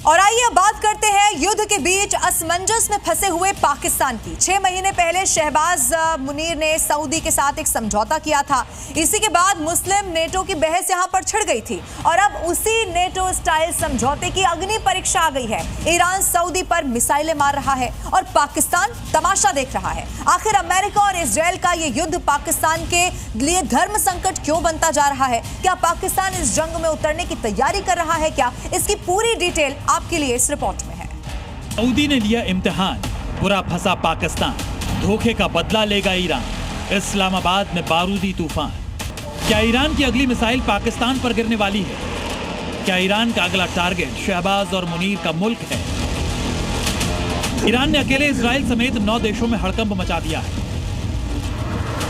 और आइए अब बात करते हैं युद्ध के बीच असमंजस में फंसे हुए पाकिस्तान की। 6 महीने पहले शहबाज मुनीर ने सऊदी के साथ एक समझौता किया था। इसी के बाद मुस्लिम नेटो की बहस यहां पर छिड़ गई थी और अब उसी नेटो स्टाइल समझौते की अग्नि परीक्षा आ गई है। ईरान सऊदी पर मिसाइलें मार रहा है और पाकिस्तान तमाशा देख रहा है। आखिर अमेरिका और इजरायल का ये युद्ध पाकिस्तान के लिए धर्म संकट क्यों बनता जा रहा है? क्या पाकिस्तान इस जंग में उतरने की तैयारी कर रहा है क्या? इसकी पूरी डिटेल आपके लिए इस रिपोर्ट में है। सऊदी ने लिया इम्तिहान, बुरा फंसा पाकिस्तान, धोखे का बदला लेगा ईरान। इस्लामाबाद में बारूदी तूफान। क्या ईरान की अगली मिसाइल पाकिस्तान पर गिरने वाली है? क्या ईरान का अगला टारगेट शहबाज और मुनीर का मुल्क है? ईरान ने अकेले इजराइल समेत 9 देशों में हड़कंप मचा दिया है।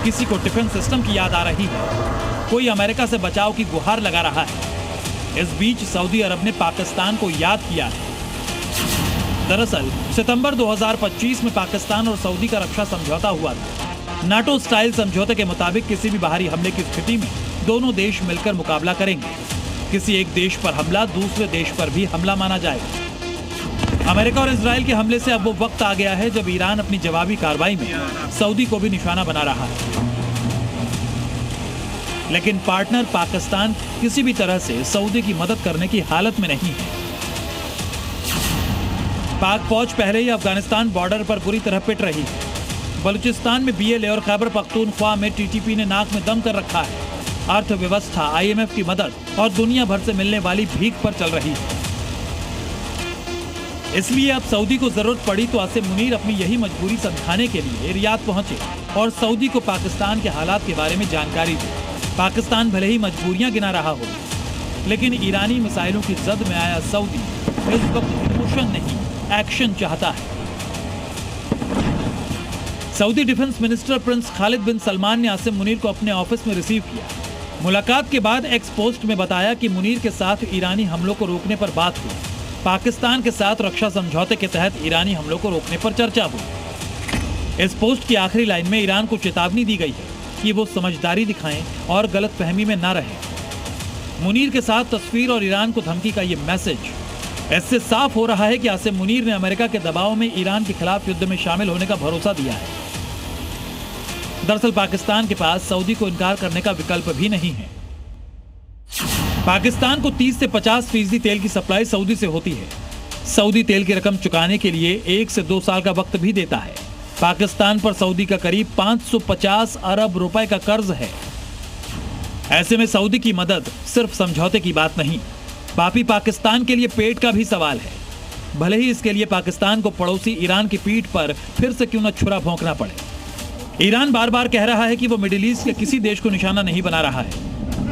किसी को डिफेंस सिस्टम की याद आ रही है, कोई अमेरिका से बचाव की गुहार लगा रहा है। इस बीच सऊदी अरब ने पाकिस्तान को याद किया है। दरअसल सितंबर 2025 में पाकिस्तान और सऊदी का रक्षा समझौता हुआ था। नाटो स्टाइल समझौते के मुताबिक किसी भी बाहरी हमले की स्थिति में दोनों देश मिलकर मुकाबला करेंगे। किसी एक देश पर हमला दूसरे देश पर भी हमला माना जाएगा। अमेरिका और इजराइल के हमले से अब वो वक्त आ गया है जब ईरान अपनी जवाबी कार्रवाई में सऊदी को भी निशाना बना रहा है। लेकिन पार्टनर पाकिस्तान किसी भी तरह से सऊदी की मदद करने की हालत में नहीं है। पाक फौज पहले ही अफगानिस्तान बॉर्डर पर बुरी तरह पिट रही है। बलूचिस्तान में BLA और खैबर पख्तूनख्वा में TTP ने नाक में दम कर रखा है। अर्थव्यवस्था IMF की मदद और दुनिया भर से मिलने वाली भीख पर चल रही है। इसलिए अब सऊदी को जरूरत पड़ी तो आसिम मुनीर अपनी यही मजबूरी समझाने के लिए रियाद पहुंचे और सऊदी को पाकिस्तान के हालात के बारे में जानकारी दी। पाकिस्तान भले ही मजबूरियां गिना रहा हो, लेकिन ईरानी मिसाइलों की जद में आया सऊदी इस वक्त इमोशन नहीं, एक्शन चाहता है। Saudi defence minister prince Khalid bin Salman ने आसिम मुनीर को अपने ऑफिस में रिसीव किया। मुलाकात के बाद एक्स पोस्ट में बताया कि मुनीर के साथ ईरानी हमलों को रोकने पर बात हुई। पाकिस्तान के साथ रक्षा समझौते के तहत ईरानी हमलों को रोकने पर चर्चा हुई। इस पोस्ट की आखिरी लाइन में ईरान को चेतावनी दी गई है कि वो समझदारी दिखाएं और गलतफहमी में न रहें। मुनीर के साथ तस्वीर और ईरान को धमकी का ये मैसेज, इससे साफ हो रहा है कि आसिम मुनीर ने अमेरिका के दबाव में ईरान के खिलाफ युद्ध में शामिल होने का भरोसा दिया है। दरअसल पाकिस्तान के पास सऊदी को इनकार करने का विकल्प भी नहीं है। पाकिस्तान को 30 से 50% तेल की सप्लाई सऊदी से होती है। सऊदी तेल की रकम चुकाने के लिए 1 से 2 साल का वक्त भी देता है। पाकिस्तान पर सऊदी का करीब 550 अरब रुपए का कर्ज है। ऐसे में सऊदी की मदद सिर्फ समझौते की बात नहीं, पापी पाकिस्तान के लिए पेट का भी सवाल है। भले ही इसके लिए पाकिस्तान को पड़ोसी ईरान की पीठ पर फिर से क्यों न छुरा भोंकना पड़े। ईरान बार बार कह रहा है कि वो मिडिल ईस्ट के किसी देश को निशाना नहीं बना रहा है।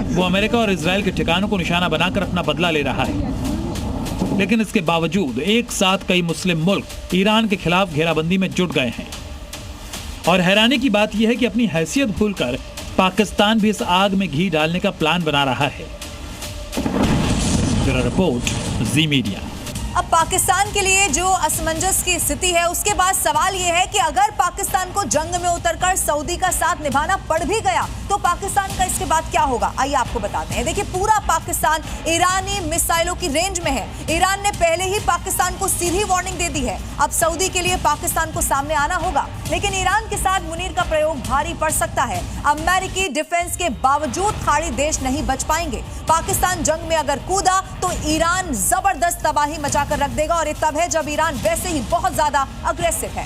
वो अमेरिका और इजराइल के ठिकानों को निशाना बनाकर अपना बदला ले रहा है। लेकिन इसके बावजूद एक साथ कई मुस्लिम मुल्क ईरान के खिलाफ घेराबंदी में जुट गए हैं। और हैरानी की बात यह है कि अपनी हैसियत भूलकर पाकिस्तान भी इस आग में घी डालने का प्लान बना रहा है। ब्यूरो रिपोर्ट, जी मीडिया। अब पाकिस्तान के लिए जो असमंजस की स्थिति है, उसके बाद सवाल यह है कि अगर पाकिस्तान को जंग में उतरकर सऊदी का साथ निभाना पड़ भी गया तो पाकिस्तान का इसके बाद क्या होगा? आइए आपको बताते हैं। देखिए, पूरा पाकिस्तान ईरानी मिसाइलों की रेंज में है। ईरान ने पहले ही पाकिस्तान को सीधी वार्निंग दे दी है। अब सऊदी के लिए पाकिस्तान को सामने आना होगा, लेकिन ईरान के साथ मुनीर का प्रयोग भारी पड़ सकता है। अमेरिकी डिफेंस के बावजूद खाड़ी देश नहीं बच पाएंगे। पाकिस्तान जंग में अगर कूदा तो ईरान जबरदस्त तबाही मचा कर रख देगा और ये तब है जब ईरान वैसे ही बहुत ज्यादा अग्रेसिव है।